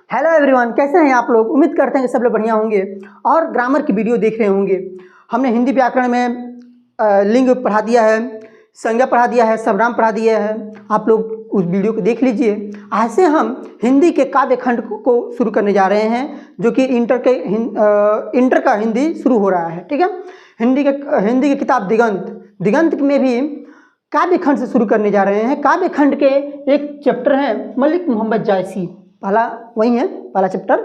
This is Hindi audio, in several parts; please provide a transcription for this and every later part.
हेलो एवरीवन, कैसे हैं आप लोग। उम्मीद करते हैं कि सब लोग बढ़िया होंगे और ग्रामर की वीडियो देख रहे होंगे। हमने हिंदी व्याकरण में लिंग पढ़ा दिया है, संज्ञा पढ़ा दिया है, सर्वनाम पढ़ा दिया है। आप लोग उस वीडियो को देख लीजिए। आज से हम हिंदी के काव्य खंड को शुरू करने जा रहे हैं, जो कि इंटर का हिंदी शुरू हो रहा है। ठीक है, हिंदी की किताब दिगंत में भी काव्य खंड से शुरू करने जा रहे हैं। काव्य खंड के एक चैप्टर है मलिक मोहम्मद जायसी, पहला वही है, पहला चैप्टर,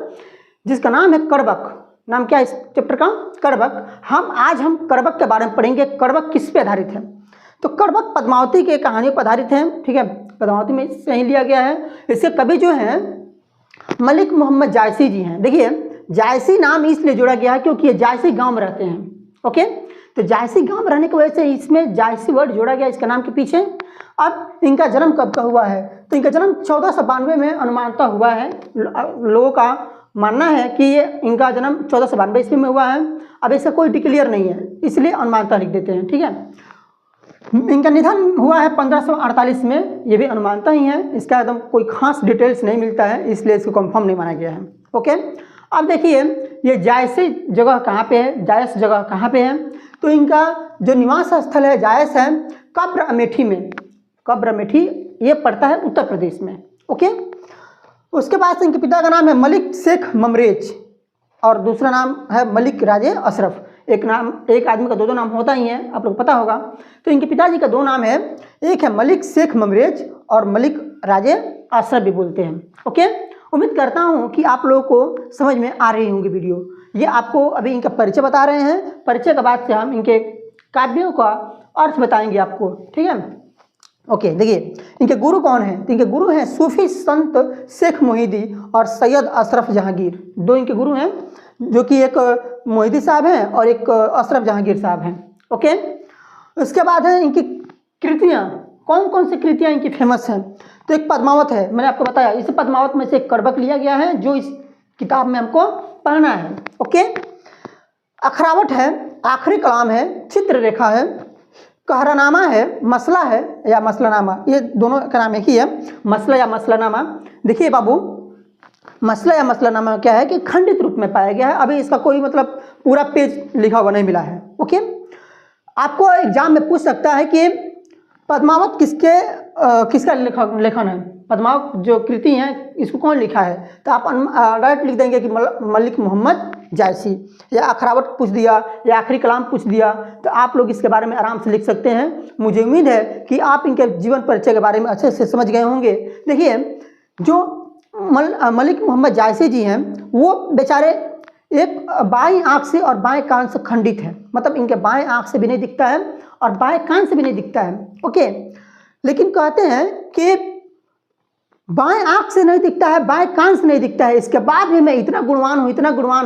जिसका नाम है कड़बक। नाम क्या है इस चैप्टर का? कड़बक। आज हम कड़बक के बारे में पढ़ेंगे। कड़बक किस पे आधारित है? तो कड़बक पद्मावती के कहानियों पर आधारित है। ठीक है, पद्मावती में से ही लिया गया है। इसके कवि जो हैं मलिक मोहम्मद जायसी जी हैं। देखिए, जायसी नाम इसलिए जोड़ा गया है क्योंकि ये जायसी गांव में रहते हैं। ओके, तो जायसी गांव में रहने की वजह से इसमें जायसी वर्ड जोड़ा गया इसका नाम के पीछे। अब इनका जन्म कब का हुआ है? तो इनका जन्म 1492 में अनुमानतः हुआ है। लोगों का मानना है कि ये इनका जन्म 1492 ईस्वी में हुआ है। अब इसका कोई डिक्लेयर नहीं है, इसलिए अनुमानतः लिख देते हैं। ठीक है, इनका निधन हुआ है 1548 में, ये भी अनुमानतः ही है। इसका एकदम कोई खास डिटेल्स नहीं मिलता है, इसलिए इसको कंफर्म नहीं माना गया है। ओके, अब देखिए ये जायसी जगह कहाँ पे है, जायस जगह कहाँ पे है? तो इनका जो निवास स्थल है जायस है कब्र अमेठी में। कब्र अमेठी ये पड़ता है उत्तर प्रदेश में। ओके, उसके बाद इनके पिता का नाम है मलिक शेख ममरेज और दूसरा नाम है मलिक राजे अशरफ। एक आदमी का दो नाम होता ही है, आप लोग पता होगा। तो इनके पिताजी का दो नाम है, एक है मलिक शेख ममरेज और मलिक राजे अशरफ भी बोलते हैं। ओके, उम्मीद करता हूँ कि आप लोगों को समझ में आ रही होंगी वीडियो। ये आपको अभी इनका परिचय बता रहे हैं। परिचय के बाद से हम इनके काव्यों का अर्थ बताएंगे आपको। ठीक है, ओके। देखिए इनके गुरु कौन हैं? तो इनके गुरु हैं सूफी संत शेख मोहिदी और सैयद अशरफ जहांगीर। दो इनके गुरु हैं, जो कि एक मोहिदी साहब हैं और एक अशरफ जहांगीर साहब हैं। ओके, उसके बाद है इनकी कृतियाँ। कौन कौन सी कृतियाँ इनकी फेमस हैं? तो एक पद्मावत है, मैंने आपको बताया। इस पद्मावत में से एक कड़बक लिया गया है, जो इस किताब में हमको पढ़ना है। ओके, अखरावट है, आखिरी कलाम है, चित्र रेखा है, कहरानामा है, मसला है या मसलानामा, ये दोनों का नाम एक ही है, मसला या मसलानामा। देखिए बाबू, मसला या मसलानामा क्या है कि खंडित रूप में पाया गया है। अभी इसका कोई मतलब पूरा पेज लिखा हुआ नहीं मिला है। ओके, आपको एग्जाम में पूछ सकता है कि पद्मावत किसका लेखन है? पद्मावत जो कृति है इसको कौन लिखा है? तो आप डायरेक्ट लिख देंगे कि मलिक मोहम्मद जायसी, या अखरावट पूछ दिया या आखिरी कलाम पूछ दिया, तो आप लोग इसके बारे में आराम से लिख सकते हैं। मुझे उम्मीद है कि आप इनके जीवन परिचय के बारे में अच्छे से समझ गए होंगे। देखिए, जो मलिक मोहम्मद जायसी जी हैं, वो बेचारे एक बाएं आँख से और बाएं कान से खंडित है। मतलब इनके बाएं आँख से भी नहीं दिखता है और बाएं कान से भी नहीं दिखता है। ओके, लेकिन कहते हैं कि बाएं आँख से नहीं दिखता है, बाएं कान से नहीं दिखता है, इसके बाद भी मैं इतना गुणवान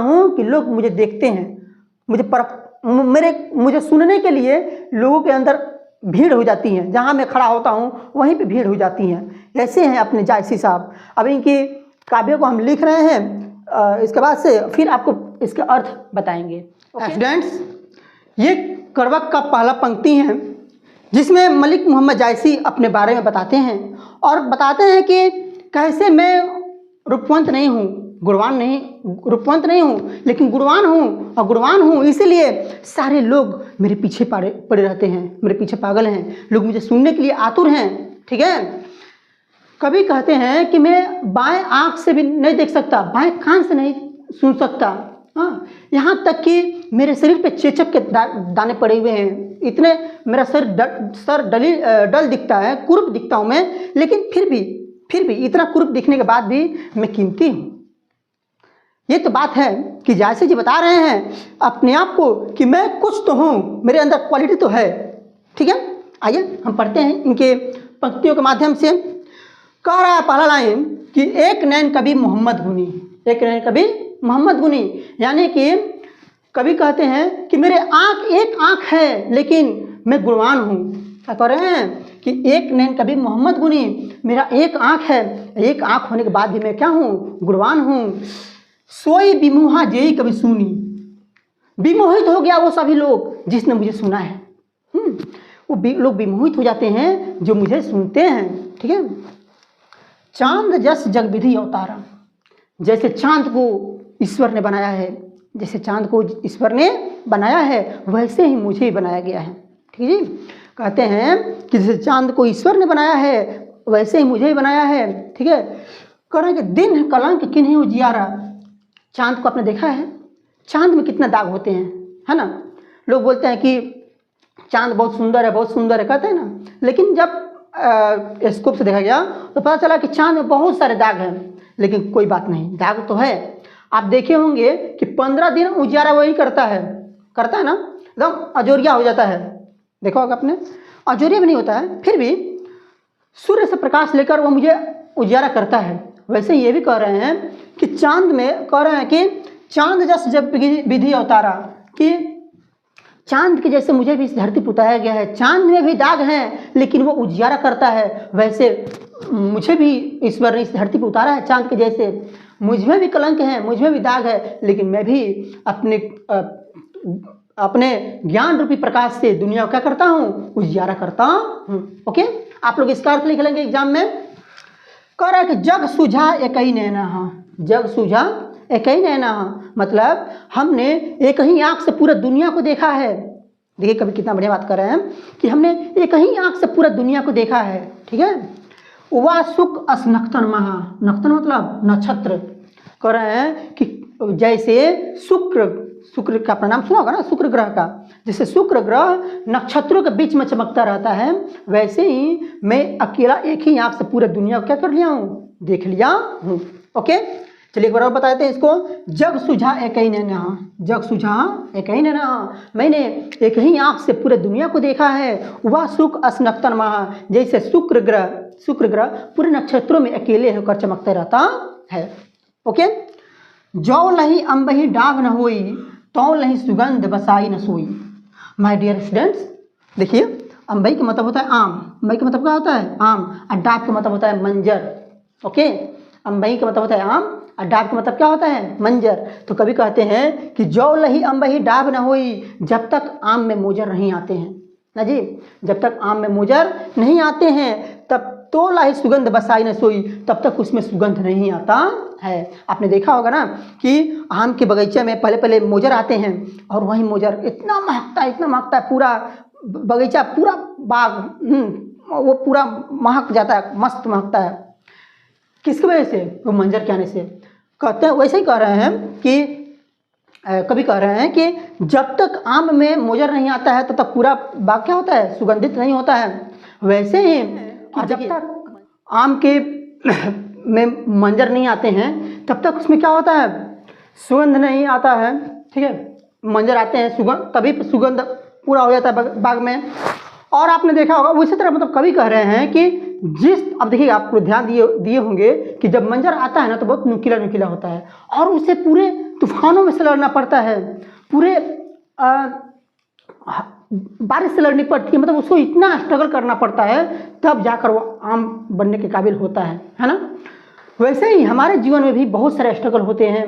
हूँ कि लोग मुझे देखते हैं। मुझे सुनने के लिए लोगों के अंदर भीड़ हो जाती है। जहाँ मैं खड़ा होता हूँ वहीं पे भीड़ हो जाती है। ऐसे हैं अपने जायसी साहब। अब इनकी काव्यों को हम लिख रहे हैं, इसके बाद से फिर आपको इसके अर्थ बताएंगे। स्टूडेंट्स, ये कड़बक का पहला पंक्ति है, जिसमें मलिक मोहम्मद जायसी अपने बारे में बताते हैं और बताते हैं कि कैसे मैं रूपवंत नहीं हूँ, रूपवंत नहीं हूँ, लेकिन गुणवान हूँ। और गुणवान हूँ इसीलिए सारे लोग मेरे पीछे पड़े रहते हैं, मेरे पीछे पागल हैं, लोग मुझे सुनने के लिए आतुर हैं। ठीक है, कभी कहते हैं कि मैं बाएं आँख से भी नहीं देख सकता, बाएं कान से नहीं सुन सकता। हाँ, यहाँ तक कि मेरे शरीर पे चेचक के दाने पड़े हुए हैं। इतने मेरा सर डल दिखता है, कुरूप दिखता हूँ मैं, लेकिन फिर भी इतना कुरूप दिखने के बाद भी मैं कीमती हूँ। ये तो बात है कि जायसी जी बता रहे हैं अपने आप को कि मैं कुछ तो हूँ, मेरे अंदर क्वालिटी तो है। ठीक है, आइए हम पढ़ते हैं इनके पंक्तियों के माध्यम से। कह रहा है पहला लाइन कि एक नैन कभी मोहम्मद गुनी, एक नैन कभी मोहम्मद गुनी, यानी कि कभी कहते हैं कि मेरे एक आँख है लेकिन मैं गुणवान हूँ। क्या कह रहे हैं कि एक नैन कभी मोहम्मद गुनी, मेरा एक आँख है, एक आँख होने के बाद भी मैं क्या हूँ? गुणवान हूँ। सोई विमोहा जेई कभी सुनी, विमोहित हो गया वो सभी लोग जिसने मुझे सुना है। वो लोग विमोहित हो जाते हैं जो मुझे सुनते हैं। ठीक है, चांद जस जग विधि अवतारा, जैसे चांद को ईश्वर ने बनाया है, जैसे चांद को ईश्वर ने बनाया है वैसे ही मुझे बनाया गया है। ठीक है जी, कहते हैं कि जैसे चांद को ईश्वर ने बनाया है वैसे ही मुझे ही बनाया है। ठीक है, कह रहे हैं कि दिन कलंक किन्हीं उजियारा। चांद को आपने देखा है, चांद में कितना दाग होते हैं, है ना। लोग बोलते हैं कि चांद बहुत सुंदर है, बहुत सुंदर है, कहते हैं ना, लेकिन जब स्कोप से देखा गया तो पता चला कि चांद में बहुत सारे दाग हैं। लेकिन कोई बात नहीं, दाग तो है। आप देखे होंगे कि 15 दिन उजियारा वही करता है ना, एकदम अजोरिया हो जाता है। देखो होगा आपने, अजोरिया भी नहीं होता है, फिर भी सूर्य से प्रकाश लेकर वो मुझे उजियारा करता है। वैसे ये भी कह रहे हैं कि चांद में कह रहे हैं कि चांद जस जब विधि अवतारा, कि चांद के जैसे मुझे भी इस धरती पर उतारा गया है। चांद में भी दाग हैं लेकिन वो उजियारा करता है, वैसे मुझे भी ईश्वर ने इस धरती पर उतारा है चांद के जैसे। मुझ में भी कलंक है, मुझ में भी दाग है, लेकिन मैं भी अपने ज्ञान रूपी प्रकाश से दुनिया को क्या करता हूँ, उजियारा करता हूँ। ओके, आप लोग इसका अर्थ लिख लेंगे एग्जाम में। कह रहा है कि जग सूझा एक ही नैना, जग सूझा एक ही नैना, मतलब हमने एक ही आंख से पूरा दुनिया को देखा है। देखिए कभी कितना बढ़िया बात कर रहे हैं कि हमने एक ही आंख से पूरा दुनिया को देखा है। ठीक है, उवा सुख अस नक्तन महा, नक्तन मतलब नक्षत्र। कह रहे हैं कि जैसे शुक्र का प्रणाम सुना होगा ना, शुक्र ग्रह का, जैसे शुक्र ग्रह नक्षत्रों के बीच में चमकता रहता है, वैसे ही मैं अकेला एक ही आंख से पूरे दुनिया को क्या कर लिया हूँ, देख लिया हूँ। ओके, चलिए एक बार और बताते हैं इसको। जग सुझा एक ही नैना, जग सुझा एक ही नैना, मैंने एक ही आंख से पूरे दुनिया को देखा है। वह सुख असनक्तन महा, जैसे शुक्र ग्रह पूरे नक्षत्रों में अकेले होकर चमकते रहता है। ओके, जौ लही अम्बही डाभ न होई, तौ लही सुगंध बसाई न सोई। माय डियर स्टूडेंट्स, देखिए अम्बई का मतलब होता है आम, अम्बई का मतलब क्या होता है, आम, और डाभ का मतलब होता है मंजर। ओके, अम्बई का मतलब होता है आम और डाभ का मतलब क्या होता है, मंजर। तो कभी कहते हैं कि जौ लही अम्बही डाभ न होई, जब तक आम में मोजर नहीं आते हैं ना जी, जब तक आम में मोजर नहीं आते हैं तब तो लाही सुगंध बसाई न सोई, तब तक उसमें सुगंध नहीं आता है। आपने देखा होगा ना कि आम के बगीचे में पहले पहले मोजर आते हैं और वही मोजर इतना महकता है, पूरा बगीचा, पूरा बाग वो पूरा महक जाता है, मस्त महकता है। किसकी वजह से, वो मंजर के आने से। कहते हैं वैसे ही कह रहे हैं कि कभी कह रहे हैं कि जब तक आम में मोजर नहीं आता है तब तक पूरा बाग क्या होता है, सुगंधित नहीं होता है। वैसे ही जब तक आम के में मंजर नहीं आते हैं तब तक उसमें क्या होता है, सुगंध नहीं आता है। ठीक है, मंजर आते हैं सुगंध, तभी सुगंध पूरा हो जाता है बाग में। और आपने देखा होगा उसी तरह मतलब कभी कह रहे हैं कि अब देखिए आपको ध्यान दिए होंगे कि जब मंजर आता है ना तो बहुत नुकीला होता है और उसे पूरे तूफानों में से लड़ना पड़ता है, पूरे बारिश से लड़नी पड़ती है, मतलब उसको इतना स्ट्रगल करना पड़ता है तब जाकर वो आम बनने के काबिल होता है ना। वैसे ही हमारे जीवन में भी बहुत सारे स्ट्रगल होते हैं।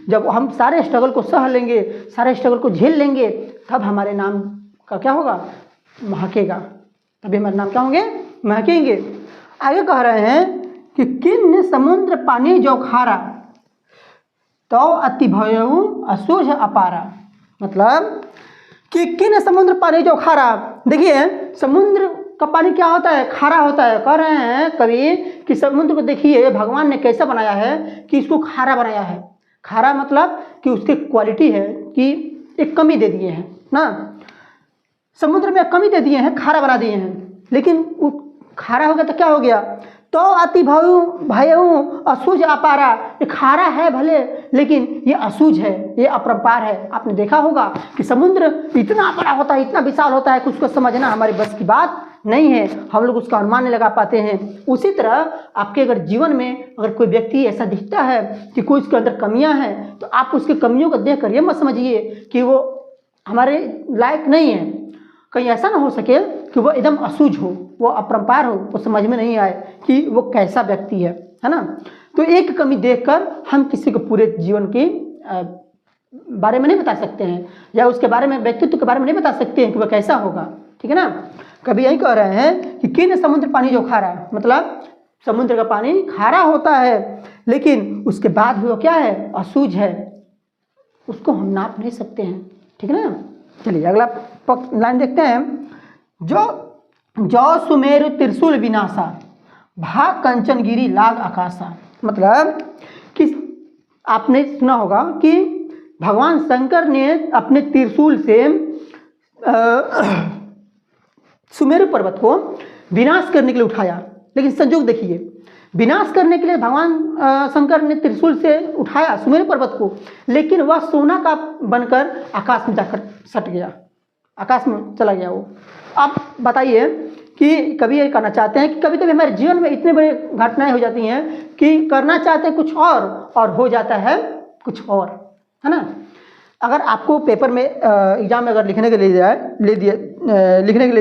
जब हम सारे स्ट्रगल को सह लेंगे, सारे स्ट्रगल को झेल लेंगे, तब हमारे नाम का क्या होगा, महकेगा, तभी हमारे नाम क्या होंगे, महकेंगे। आगे कह रहे हैं कि किन समुद्र पानी जो खारा, तो अति भयऊ असोझ अपारा, मतलब कि किन समुद्र पानी जो खारा। देखिए समुद्र का पानी क्या होता है, खारा होता है। कह रहे हैं कभी कि समुद्र को देखिए भगवान ने कैसा बनाया है कि इसको खारा बनाया है। खारा मतलब कि उसकी क्वालिटी है कि एक कमी दे दिए हैं ना, समुद्र में कमी दे दिए हैं, खारा बना दिए हैं। लेकिन वो खारा हो गया तो क्या हो गया, तो अति भयऊ असूझ अपारा। ये खारा है भले, लेकिन ये असूझ है, ये अपरंपार है। आपने देखा होगा कि समुद्र इतना बड़ा होता है, इतना विशाल होता है कि उसको समझना हमारे बस की बात नहीं है, हम लोग उसका अनुमान नहीं लगा पाते हैं। उसी तरह आपके अगर जीवन में अगर कोई व्यक्ति ऐसा दिखता है कि कोई उसके अंदर कमियां हैं, तो आप उसकी कमियों को देख कर ये मत समझिए कि वो हमारे लायक नहीं है। कहीं ऐसा ना हो सके कि वो एकदम असूझ हो, वो अपरंपार हो, वो समझ में नहीं आए कि वो कैसा व्यक्ति है ना। तो एक कमी देखकर हम किसी को पूरे जीवन के बारे में नहीं बता सकते हैं, या उसके बारे में, व्यक्तित्व के बारे में नहीं बता सकते हैं कि वह कैसा होगा। ठीक है ना। कभी यही कह रहे हैं कि किन समुद्र पानी जो खारा, मतलब समुद्र का पानी खारा होता है, लेकिन उसके बाद भी वो क्या है, असूझ है, उसको हम नाप नहीं सकते हैं। ठीक है ना। चलिए अगला लाइन देखते हैं। जो सुमेरु त्रिशूल विनाशा, भाग कंचन गिरी लाग आकाशा। मतलब कि आपने सुना होगा कि भगवान शंकर ने अपने त्रिशूल से सुमेरु पर्वत को विनाश करने के लिए उठाया, लेकिन संयोग देखिए, विनाश करने के लिए भगवान शंकर ने त्रिशूल से उठाया सुमेरु पर्वत को, लेकिन वह सोना का बनकर आकाश में जाकर सट गया, आकाश में चला गया वो। आप बताइए कि कभी ये करना चाहते हैं कि कभी कभी हमारे जीवन में इतने बड़ी घटनाएं हो जाती हैं कि करना चाहते हैं कुछ और हो जाता है कुछ और, है ना। अगर आपको पेपर में एग्जाम में अगर लिखने के लिए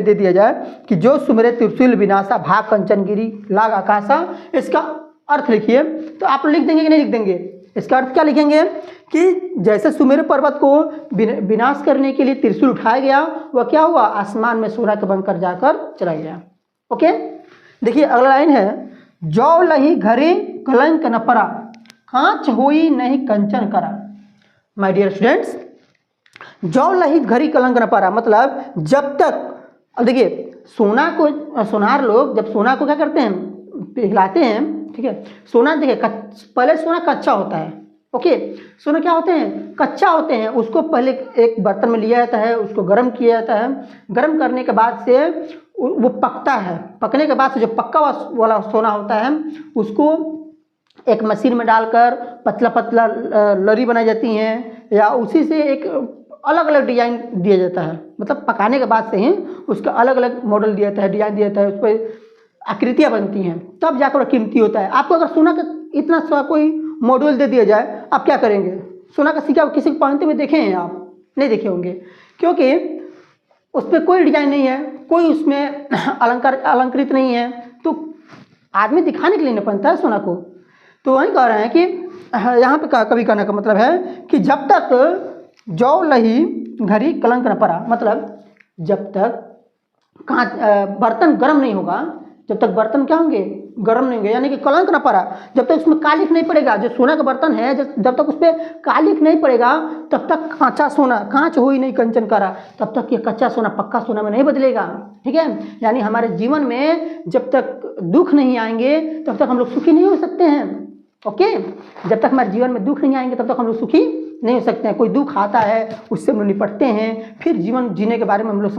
दे दिया जाए कि जो सुमेरु त्रिशूल विनाशा, भाग कंचन गिरी लाग आकाशा, इसका अर्थ लिखिए, तो आप लिख देंगे कि नहीं लिख देंगे? इसका अर्थ क्या लिखेंगे कि जैसे सुमेरु पर्वत को विनाश करने के लिए त्रिशूल उठाया गया, वह क्या हुआ, आसमान में सोना के बनकर जाकर चला गया। ओके, देखिए अगला लाइन है, जो लही घरे कलंक न परा, कांच होई नहीं कंचन करा। माय डियर स्टूडेंट्स, जो लही घड़ी कलंक न परा, मतलब जब तक, अब देखिए सोना को, सोनार लोग जब सोना को क्या करते हैं, पिघलाते हैं, ठीक है। सोना देखिए पहले सोना कच्चा होता है, ओके। सोना क्या होते हैं, कच्चा होते हैं, उसको पहले एक बर्तन में लिया जाता है, उसको गर्म किया जाता है, गर्म करने के बाद से वो पकता है, पकने के बाद से जो पक्का वाला सोना होता है उसको एक मशीन में डालकर पतला पतला लरी बनाई जाती हैं, या उसी से एक अलग अलग डिजाइन दिया जाता है, मतलब पकाने के बाद से ही उसका अलग अलग मॉडल दिया जाता है, डिजाइन दिया जाता है, उस पर आकृतियाँ बनती हैं, तब जाकर कीमती होता है। आपको अगर सोना का इतना सा कोई मॉडल दे दिया जाए, आप क्या करेंगे? सोना का सिक्का किसी को पहनते हुए देखे हैं आप? नहीं देखे होंगे, क्योंकि उस पर कोई डिजाइन नहीं है, कोई उसमें अलंकृत नहीं है, तो आदमी दिखाने के लिए नहीं पहनता है सोना को। तो वही कह रहे हैं कि यहाँ पे कभी कहने का मतलब है कि जब तक जौ लही घड़ी कलंक न पड़ा, मतलब जब तक बर्तन गर्म नहीं होगा, जब तक बर्तन क्या होंगे, गर्म नहीं होंगे, यानी कि कलंक ना पड़ा, जब तक उसमें कालिख नहीं पड़ेगा, जो सोना का बर्तन है जब तक उस पर कालिख नहीं पड़ेगा, तब तक कांचा सोना, कांच हो ही नहीं कंचन करा, तब तक ये कच्चा सोना पक्का सोना में नहीं बदलेगा। ठीक है, यानी हमारे जीवन में जब तक दुख नहीं आएंगे तब तक हम लोग सुखी नहीं हो सकते हैं। ओके, जब तक हमारे जीवन में दुख नहीं आएंगे तब तक हम लोग सुखी नहीं हो सकते हैं। कोई दुख आता है उससे हम लोग निपटते हैं, फिर जीवन जीने के बारे में हम लोग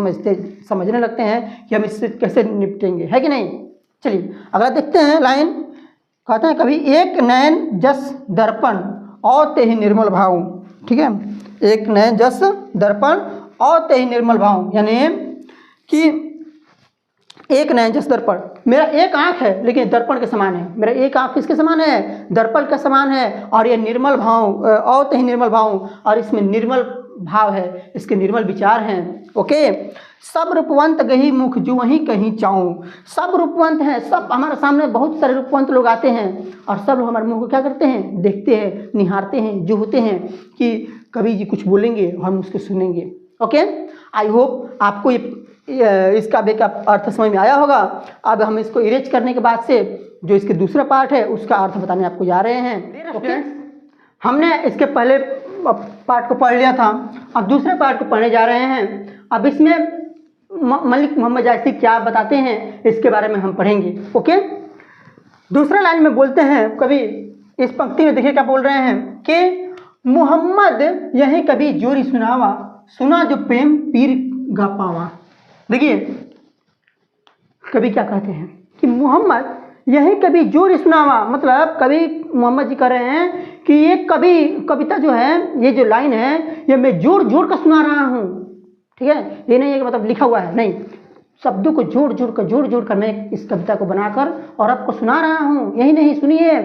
समझने लगते हैं कि हम इससे कैसे निपटेंगे, है कि नहीं। चलिए अगला देखते हैं लाइन, कहते हैं कभी एक नयन जस दर्पण और ते ही निर्मल भाव। ठीक है, एक नयन जस दर्पण और ते ही निर्मल भाव, यानी कि एक नयन जस दर्पण, मेरा एक आँख है लेकिन दर्पण के समान है, मेरा एक आँख किसके समान है, दर्पण के समान है, और ये निर्मल भाव और ते ही निर्मल भाव, और इसमें निर्मल भाव है, इसके निर्मल विचार हैं। ओके, सब रूपवंत गही मुख जो वहीं कहीं चाऊं, सब रूपवंत हैं, सब हमारे सामने बहुत सारे रूपवंत लोग आते हैं और सब लोग हमारे मुंह को क्या करते हैं, देखते हैं, निहारते हैं, जो होते हैं कि कवि जी कुछ बोलेंगे हम उसको सुनेंगे। ओके, आई होप आपको इस काव्य का अर्थ समझ में आया होगा। अब हम इसको इरेज करने के बाद से जो इसके दूसरा पार्ट है उसका अर्थ बताने आपको जा रहे हैं। ओके, हमने इसके पहले पार्ट को पढ़ लिया था, अब दूसरे पार्ट को पढ़ने जा रहे हैं। अब इसमें मलिक मोहम्मद जायसी क्या बताते हैं इसके बारे में हम पढ़ेंगे। ओके, दूसरा लाइन में बोलते हैं कवि, इस पंक्ति में देखिए क्या बोल रहे हैं कि मोहम्मद यही कभी जोरी सुनावा, सुना जो प्रेम पीर गा पावा। देखिए कवि क्या कहते हैं कि मोहम्मद यही कभी जोरी सुनावा, मतलब कवि मोहम्मद जी कह रहे हैं कि ये कविता जो है, ये जो लाइन है, ये मैं जोड़ जोड़ कर सुना रहा हूँ। ठीक है, ये नहीं है कि मतलब लिखा हुआ है, नहीं, शब्दों को जोड़ जोड़ कर मैं इस कविता को बनाकर और आपको सुना रहा हूँ। यही नहीं, सुनिए,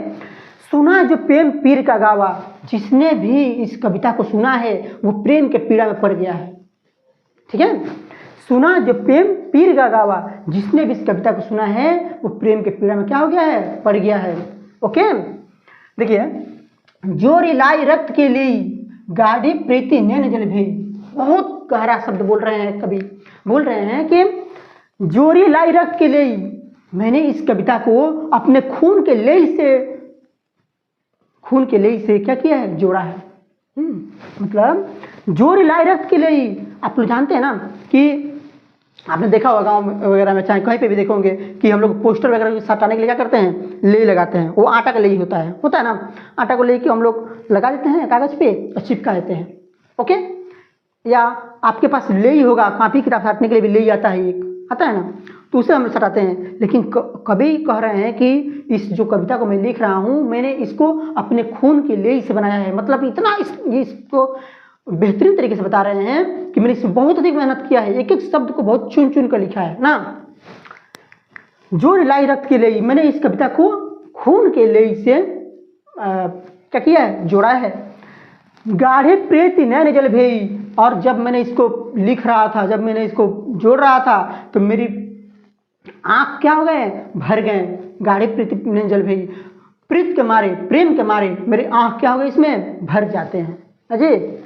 सुना जो प्रेम पीर का गावा, जिसने भी इस कविता को सुना है वो प्रेम के पीड़ा में पड़ गया है। ठीक है, सुना जो प्रेम पीर का गावा, जिसने भी इस कविता को सुना है वो प्रेम के पीड़ा में क्या हो गया है, पड़ गया है। ओके, देखिए, जोरी लाई रक्त के लिए गाढ़ी प्रीति नैन जल भी, बहुत गहरा शब्द बोल रहे हैं कवि, बोल रहे हैं कि जोरी लाई रक्त के लिए, मैंने इस कविता को अपने खून के लेई से खून के लेई से क्या किया है, जोड़ा है। मतलब जोड़ लाई रक्त के लेई। आप लोग जानते हैं ना कि आपने देखा होगा गाँव वगैरह में, चाहे कहीं पे भी देखोगे कि हम लोग पोस्टर वगैरह सटाने के लिए क्या करते हैं, ले लगाते हैं। वो आटा का लेई होता है ना, आटा को लेके हम लोग लगा देते हैं कागज़ पे और चिपका देते हैं। ओके, या आपके पास लेई होगा, कॉपी किताब साटने के लिए भी लेई आता है, एक आता है ना, तो उसे हम सटाते हैं। लेकिन कभी कह रहे हैं कि इस जो कविता को मैं लिख रहा हूँ, मैंने इसको अपने खून के लेई से बनाया है। मतलब इतना इसको बेहतरीन तरीके से बता रहे हैं कि मैंने इसमें बहुत अधिक मेहनत किया है, एक एक शब्द को बहुत चुन चुन कर लिखा है ना। जोड़ लाई रक्त के लेई, मैंने इस कविता को खून के लेई से क्या किया है, जोड़ा है। गाढ़े प्रेत नैन जल भेई, और जब मैंने इसको लिख रहा था, जब मैंने इसको जोड़ रहा था, तो मेरी आँख क्या हो गए, भर गए। गाढ़े प्रीत नैन जल भेई, प्रीत के मारे, प्रेम के मारे मेरे आँख क्या हो गए, इसमें भर जाते हैं। अजय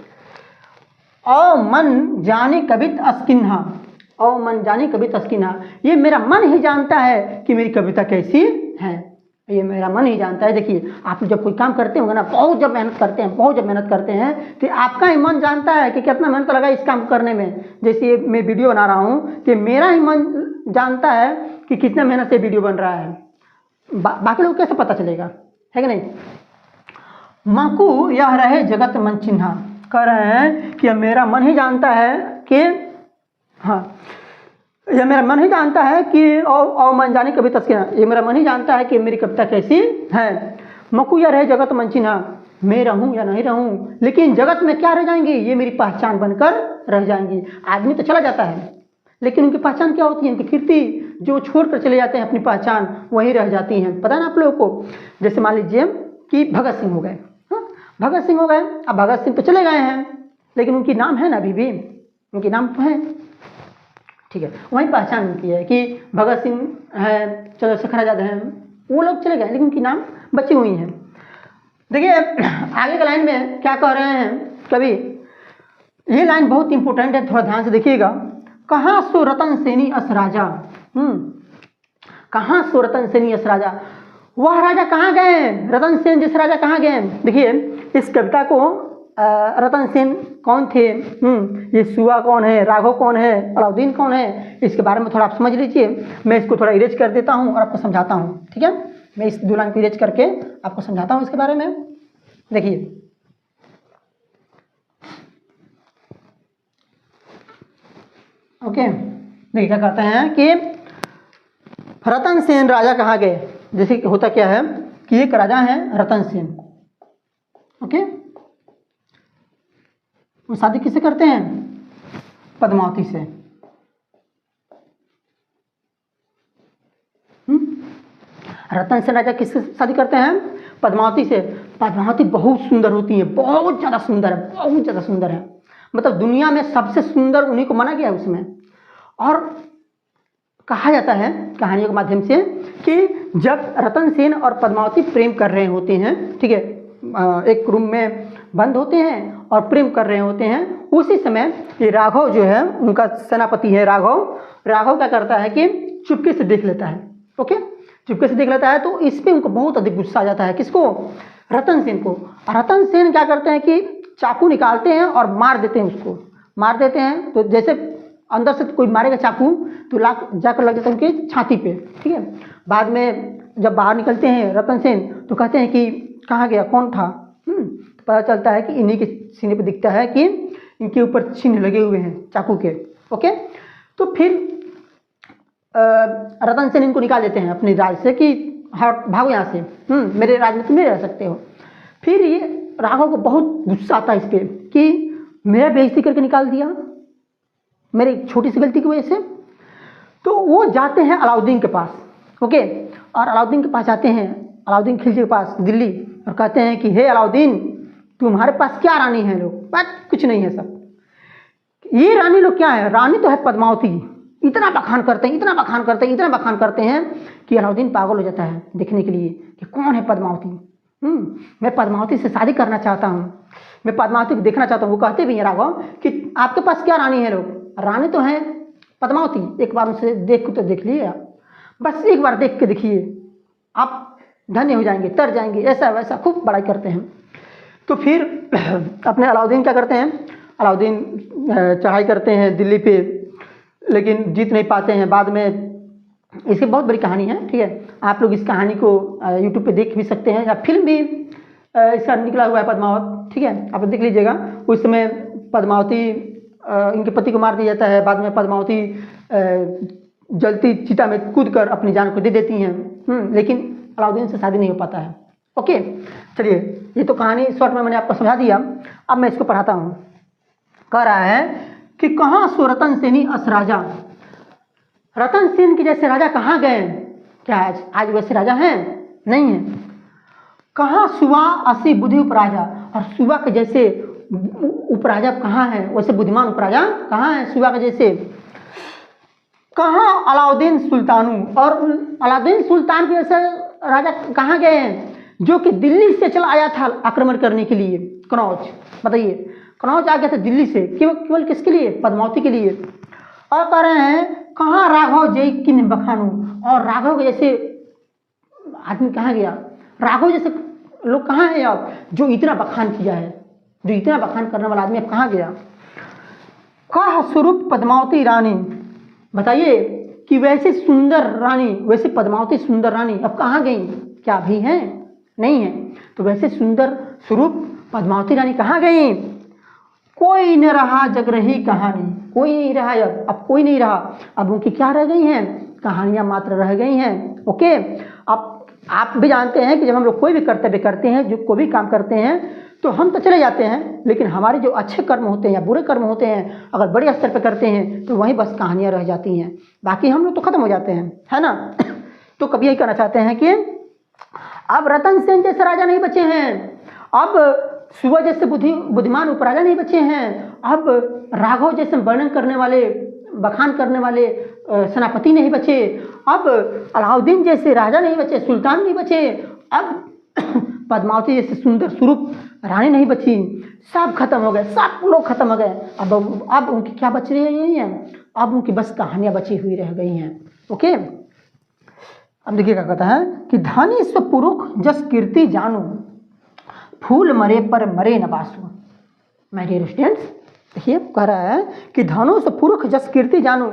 ओ मन जाने कवित अस्किन्हा, ओ मन जाने कवित अस्किन्हा, ये मेरा मन ही जानता है कि मेरी कविता कैसी है। ये मेरा मन ही जानता है। देखिए, आप जब कोई काम करते होंगे ना, बहुत जब मेहनत करते हैं, बहुत जब मेहनत करते हैं, तो आपका ही मन जानता है कि कितना मेहनत लगा इस काम करने में। जैसे मैं वीडियो बना रहा हूँ, तो मेरा ही मन जानता है कि कितना मेहनत से वीडियो बन रहा है। बाकी लोग कैसे पता चलेगा, है कि नहीं। माकू यह रहे जगत मन चिन्हा, कह रहे हैं कि मेरा मन ही जानता है कि, हाँ, यह मेरा मन ही जानता है कि और मन जाने कभी तस्किना, ये मेरा मन ही जानता है कि मेरी कविता कैसी है। मकू यह रहे जगत मन चिन्हा, मैं रहूं या नहीं रहूं, लेकिन जगत में क्या रह जाएंगी, ये मेरी पहचान बनकर रह जाएंगी। आदमी तो चला जाता है, लेकिन उनकी पहचान क्या होती है, उनकी कीर्ति, जो छोड़कर चले जाते हैं अपनी पहचान, वही रह जाती हैं। पता है ना आप लोगों को। जैसे मान लीजिए कि भगत सिंह हो गए, भगत सिंह हो गए। अब भगत सिंह तो चले गए हैं, लेकिन उनकी नाम है ना, अभी भी उनकी नाम तो है, ठीक है। वही पहचान उनकी है कि भगत सिंह है, चंद्रशेखर आजाद हैं, वो लोग चले गए, लेकिन उनकी नाम बची हुई है। देखिए आगे के लाइन में क्या कह रहे हैं कवि, ये लाइन बहुत इंपॉर्टेंट है, थोड़ा ध्यान से देखिएगा। कहाँ सो रतन सेनी अस राजा, कहाँ सो रतन सेनी अस राजा, वह राजा कहाँ गए, रतन सेन जिस राजा कहाँ गए। देखिए इस कविता को रतन सेन कौन थे, ये सुआ कौन है, राघव कौन है, अलाउद्दीन कौन है, इसके बारे में थोड़ा आप समझ लीजिए। मैं इसको थोड़ा इरेज कर देता हूँ और आपको समझाता हूँ, ठीक है। मैं इस 2 लाइन को इरेज करके आपको समझाता हूँ इसके बारे में। देखिए ओके, देखिए क्या कहते हैं कि रतन सेन राजा कहाँ गए। जैसे होता क्या है कि एक राजा है रतन सेन, ओके, वो शादी किससे करते हैं, पद्मावती से। रतन सेन राजा किससे शादी करते हैं, पद्मावती से। पद्मावती बहुत सुंदर होती है, बहुत ज़्यादा सुंदर है, बहुत ज़्यादा सुंदर है। मतलब दुनिया में सबसे सुंदर उन्हीं को माना गया है उसमें। और कहा जाता है कहानियों के माध्यम से कि जब रतन सेन और पद्मावती प्रेम कर रहे होते हैं, ठीक है, एक रूम में बंद होते हैं और प्रेम कर रहे होते हैं, उसी समय ये राघव जो है, उनका सेनापति है राघव, राघव क्या करता है कि चुपके से देख लेता है, ओके, चुपके से देख लेता है। तो इस पर उनको बहुत अधिक गुस्सा आ जाता है, किसको, रतन सेन को। रतन सेन क्या करते हैं कि चाकू निकालते हैं और मार देते हैं, उसको मार देते हैं। तो जैसे अंदर से कोई मारेगा चाकू तो जाकर लग जाता है उनकी छाती पे, ठीक है। बाद में जब बाहर निकलते हैं रतन सेन तो कहते हैं कि कहाँ गया, कौन था, तो पता चलता है कि इन्हीं के सीने पे दिखता है कि इनके ऊपर चिन्ह लगे हुए हैं चाकू के, ओके। तो फिर रतन सेन इनको निकाल देते हैं अपने राज से कि हट भागो यहाँ से, मेरे राज में तुम नहीं रह सकते हो। फिर ये राघव को बहुत गुस्सा आता है इस पर कि मेरा बेइज्जती करके निकाल दिया मेरी एक छोटी सी गलती की वजह से। तो वो जाते हैं अलाउद्दीन के पास, ओके, और अलाउद्दीन के पास जाते हैं, अलाउद्दीन खिलजी के पास दिल्ली, और कहते हैं कि हे अलाउद्दीन, तुम्हारे पास क्या रानी है लोग, बस कुछ नहीं है सब, ये रानी लोग क्या है, रानी तो है पद्मावती। इतना बखान करते हैं, इतना बखान करते हैं, इतना बखान करते हैं कि अलाउद्दीन पागल हो जाता है देखने के लिए कि कौन है पद्मावती। मैं पद्मावती से शादी करना चाहता हूँ, मैं पद्मावती को देखना चाहता हूँ। वो कहते भी हैं राघव कि आपके पास क्या रानी है लोग, रानी तो है पद्मावती, एक बार उनसे देख तो देख लिए आप, बस एक बार देख के देखिए, आप धन्य हो जाएंगे, तर जाएंगे, ऐसा वैसा खूब बड़ाई करते हैं। तो फिर अपने अलाउद्दीन क्या करते हैं, अलाउद्दीन चढ़ाई करते हैं दिल्ली पे, लेकिन जीत नहीं पाते हैं। बाद में इसकी बहुत बड़ी कहानी है, ठीक है, आप लोग इस कहानी को यूट्यूब पे देख भी सकते हैं, या फिल्म भी इसका निकला हुआ है पद्मावत, ठीक है, आप देख लीजिएगा। उस समय पद्मावती इनके पति को मार दिया जाता है, बाद में पद्मावती जलती चिता में कूद कर अपनी जान को दे देती हैं, लेकिन अलाउद्दीन से शादी नहीं हो पाता है। ओके, चलिए, ये तो कहानी शॉर्ट में मैंने आपको समझा दिया। अब मैं इसको पढ़ाता हूँ। कह रहा है कि कहाँ सो रतन सेनी अस राजा, रतन सेन के जैसे राजा कहाँ गए, क्या आज वैसे राजा हैं, नहीं है। कहाँ सुबा असी बुद्धि उपराजा, और सुबा के जैसे उपराजा कहाँ है, वैसे बुद्धिमान उपराजा कहाँ है सुबा के जैसे। कहाँ अलाउद्दीन सुल्तानू, और अलाउद्दीन सुल्तान के जैसे राजा कहाँ गए हैं, जो कि दिल्ली से चला आया था आक्रमण करने के लिए कनौज। बताइए, कनौज आ गया था दिल्ली से केवल किसके लिए, पद्मावती के लिए। और कह रहे हैं कहाँ राघव जय किन बखानू, और राघव जैसे आदमी कहाँ गया, राघव जैसे लोग कहाँ हैं अब, जो इतना बखान किया है, जो इतना बखान करने वाला आदमी अब कहाँ गया। कह स्वरूप पद्मावती रानी, बताइए कि वैसे सुंदर रानी, वैसे पद्मावती सुंदर रानी अब कहाँ गई, क्या अभी हैं, नहीं है। तो वैसे सुंदर स्वरूप पद्मावती रानी कहाँ गई। कोई न रहा जग रही कहानी, कोई नहीं रहा, अब कोई नहीं रहा, अब उनकी क्या रह गई हैं, कहानियां मात्र रह गई हैं। ओके, अब आप भी जानते हैं कि जब हम लोग कोई भी कर्तव्य करते हैं, जो कोई भी काम करते हैं, तो हम तो चले जाते हैं, लेकिन हमारे जो अच्छे कर्म होते हैं या बुरे कर्म होते हैं, अगर बड़े स्तर पर करते हैं तो वहीं बस कहानियां रह जाती हैं, बाकी हम लोग तो खत्म हो जाते हैं, है ना। तो कभी यही कहना चाहते हैं कि अब रतन सेन जैसे राजा नहीं बचे हैं, अब सुबह जैसे बुद्धिमान उपराजा नहीं बचे हैं, अब राघव जैसे वर्णन करने वाले, बखान करने वाले सेनापति नहीं बचे, अब अलाउद्दीन जैसे राजा नहीं बचे, सुल्तान नहीं बचे, अब पद्मावती जैसे सुंदर स्वरूप रानी नहीं बची, सब खत्म हो गए, सब लोग खत्म हो गए। अब उनकी क्या बच रही है, अब उनकी बस कहानियां बची हुई रह गई हैं। ओके, अब देखिए क्या कहता है कि धानी स्वपुरुष जस कीर्ति जानू, फूल मरे पर मरे न बासु। माय डियर स्टूडेंट्स, देखिए कह रहा है कि धनो से पुरुष जस कीर्ति जानू,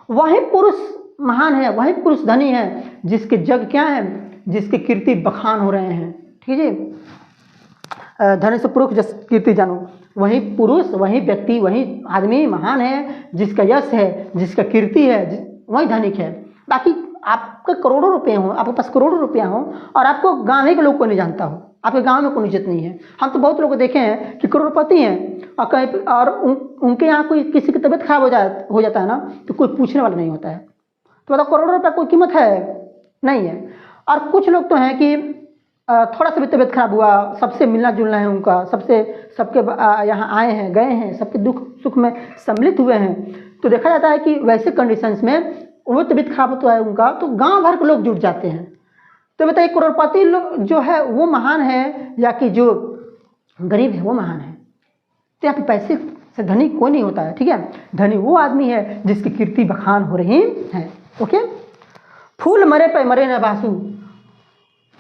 वही पुरुष महान है, वही पुरुष धनी है जिसके जग क्या है, जिसके कीर्ति बखान हो रहे हैं। ठीक है जी, धनी से पुरुष जस कीर्ति जानू, वही पुरुष, वही व्यक्ति, वही आदमी महान है जिसका यश है, जिसका कीर्ति है, वही धनिक है। बाकी आपके करोड़ों रुपए हो, आपके पास करोड़ों रुपया हो और आपको गाँव के लोग को नहीं जानता हो, आपके गांव में कोई इज्जत नहीं है। हम तो बहुत लोग को देखे हैं कि करोड़पति हैं और कहीं और उनके यहाँ कोई किसी की तबीयत खराब हो जाता है ना, तो कोई पूछने वाला नहीं होता है। तो बताओ, करोड़ों रुपया कोई कीमत है, नहीं है। और कुछ लोग तो हैं कि थोड़ा सा भी तबीयत खराब हुआ, सबसे मिलना जुलना है उनका, सबके यहाँ आए हैं, गए हैं, सबके दुख सुख में सम्मिलित हुए हैं, तो देखा जाता है कि वैसे कंडीशंस में वो तबीयत खराब होता है उनका, तो गाँव भर के लोग जुट जाते हैं। तो बताइए, करोड़पति लोग जो है वो महान है या कि जो गरीब है वो महान है। तो यहाँ पे पैसे से धनी कोई नहीं होता है, ठीक है। धनी वो आदमी है जिसकी कीर्ति बखान हो रही है। ओके, फूल मरे पे मरे न बासु,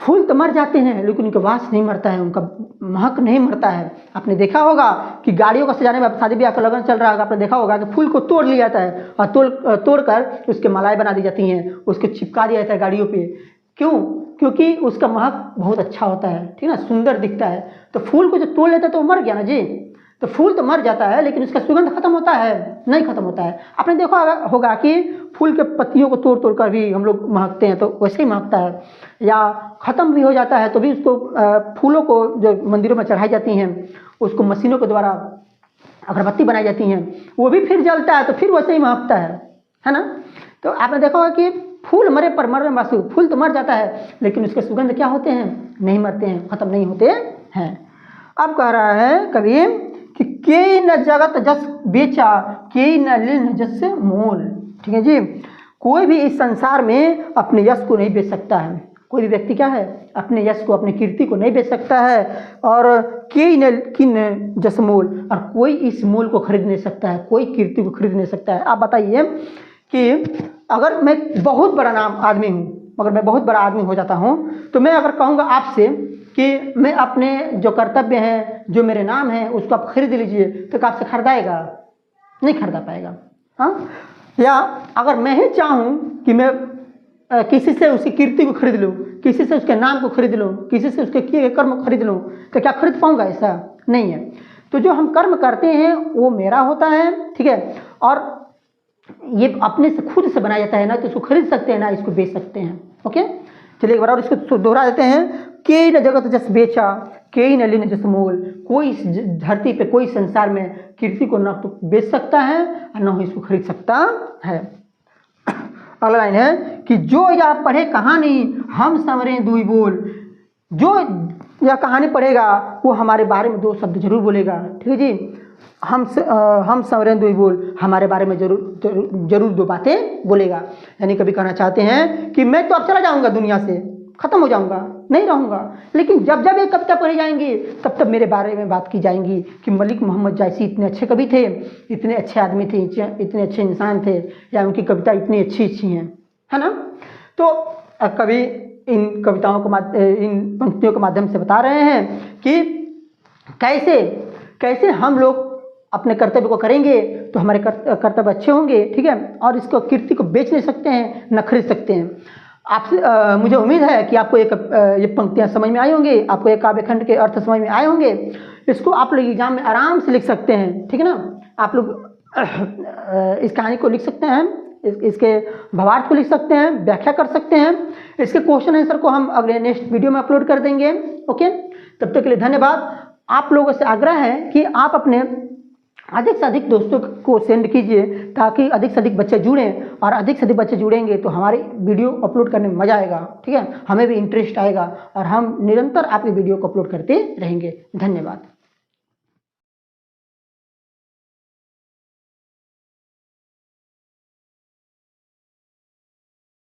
फूल तो मर जाते हैं लेकिन उनका वास नहीं मरता है, उनका महक नहीं मरता है। आपने देखा होगा कि गाड़ियों का सजाने में, शादी ब्याह का लगन चल रहा होगा, आपने देखा होगा कि फूल को तोड़ लिया जाता है और तोड़कर उसके मालाएं बना दी जाती हैं, उसको चिपका दिया जाता है गाड़ियों पे। क्यों? क्योंकि उसका महक बहुत अच्छा होता है, ठीक है ना, सुंदर दिखता है। तो फूल को जो तोड़ लेता है तो वो मर गया ना जी। तो फूल तो मर जाता है लेकिन उसका सुगंध खत्म होता है? नहीं खत्म होता है। आपने देखा होगा कि फूल के पत्तियों को तोड़ तोड़ कर भी हम लोग महकते हैं, तो वैसे ही महकता है। या ख़त्म भी हो जाता है तो भी उसको फूलों को जो मंदिरों में चढ़ाई जाती हैं, उसको मशीनों के द्वारा अगरबत्ती बनाई जाती हैं, वो भी फिर जलता है तो फिर वैसे ही महकता है ना। तो आपने देखा होगा कि फूल मरे पर मरे वासु, फूल तो मर जाता है लेकिन उसके सुगंध क्या होते हैं? नहीं मरते हैं, खत्म नहीं होते हैं। अब कह रहा है कवि कि के न जगत जस बेचा, के न लिन जस मोल। ठीक है जी, कोई भी इस संसार में अपने यश को नहीं बेच सकता है। कोई भी व्यक्ति क्या है, अपने यश को, अपनी कीर्ति को नहीं बेच सकता है। और के न किन जस मोल, और कोई इस मोल को खरीद नहीं सकता है, कोई कीर्ति को खरीद नहीं सकता है। आप बताइए कि अगर मैं बहुत बड़ा नाम आदमी हूँ, मगर मैं बहुत बड़ा आदमी हो जाता हूँ, तो मैं अगर कहूँगा आपसे कि मैं अपने जो कर्तव्य हैं, जो मेरे नाम है, उसको आप खरीद लीजिए, तो क्या आपसे खरीदाएगा? नहीं खरीदा पाएगा। हाँ, या अगर मैं ही चाहूँ कि मैं किसी से उसकी कीर्ति को खरीद लूँ, किसी से उसके नाम को खरीद लूँ, किसी से उसके किए कर्म को खरीद लूँ, तो क्या खरीद पाऊँगा? ऐसा नहीं है। तो जो हम कर्म करते हैं वो मेरा होता है, ठीक है, और ये अपने से खुद से बनाया जाता है, ना तो इसको खरीद सकते हैं ना इसको बेच सकते हैं। ओके, चलिए एक बार और इसको दोहरा देते हैं। के न जगत जस बेचा, के न लीन जस मोल, कोई इस धरती पे, कोई संसार में कीर्ति को न तो बेच सकता है और न ही इसको खरीद सकता है। अगला लाइन है कि जो यह पढ़े कहानी हम संवरे दुई बोल, जो यह कहानी पढ़ेगा वो हमारे बारे में दो शब्द जरूर बोलेगा। ठीक है जी, हम संवरे दुई बोल, हमारे बारे में जरूर दो बातें बोलेगा। यानी कभी कहना चाहते हैं कि मैं तो अब चला जाऊंगा, दुनिया से खत्म हो जाऊंगा, नहीं रहूंगा, लेकिन जब जब ये कविता पढ़ी जाएंगी तब तब मेरे बारे में बात की जाएंगी कि मलिक मोहम्मद जायसी इतने अच्छे कवि थे, इतने अच्छे आदमी थे, इतने अच्छे इंसान थे, या उनकी कविता इतनी अच्छी हैं, है ना। तो कवि इन कविताओं को इन पंक्तियों के माध्यम से बता रहे हैं कि कैसे कैसे हम लोग अपने कर्तव्य को करेंगे तो हमारे कर्तव्य अच्छे होंगे। ठीक है, और इसको कीर्ति को बेच नहीं सकते हैं, न खरीद सकते हैं। आपसे मुझे उम्मीद है कि आपको ये पंक्तियाँ समझ में आई होंगी, आपको एक काव्य खंड के अर्थ समझ में आए होंगे। इसको आप लोग एग्जाम में आराम से लिख सकते हैं। ठीक है ना, आप लोग इस कहानी को लिख सकते हैं, इसके भावार्थ को लिख सकते हैं, व्याख्या कर सकते हैं। इसके क्वेश्चन आंसर को हम अगले नेक्स्ट वीडियो में अपलोड कर देंगे। ओके, तब तक के लिए धन्यवाद। आप लोगों से आग्रह है कि आप अपने अधिक से अधिक दोस्तों को सेंड कीजिए ताकि अधिक से अधिक बच्चे जुड़ें, और अधिक से अधिक बच्चे जुड़ेंगे तो हमारी वीडियो अपलोड करने में मज़ा आएगा। ठीक है, हमें भी इंटरेस्ट आएगा और हम निरंतर आपकी वीडियो को अपलोड करते रहेंगे। धन्यवाद।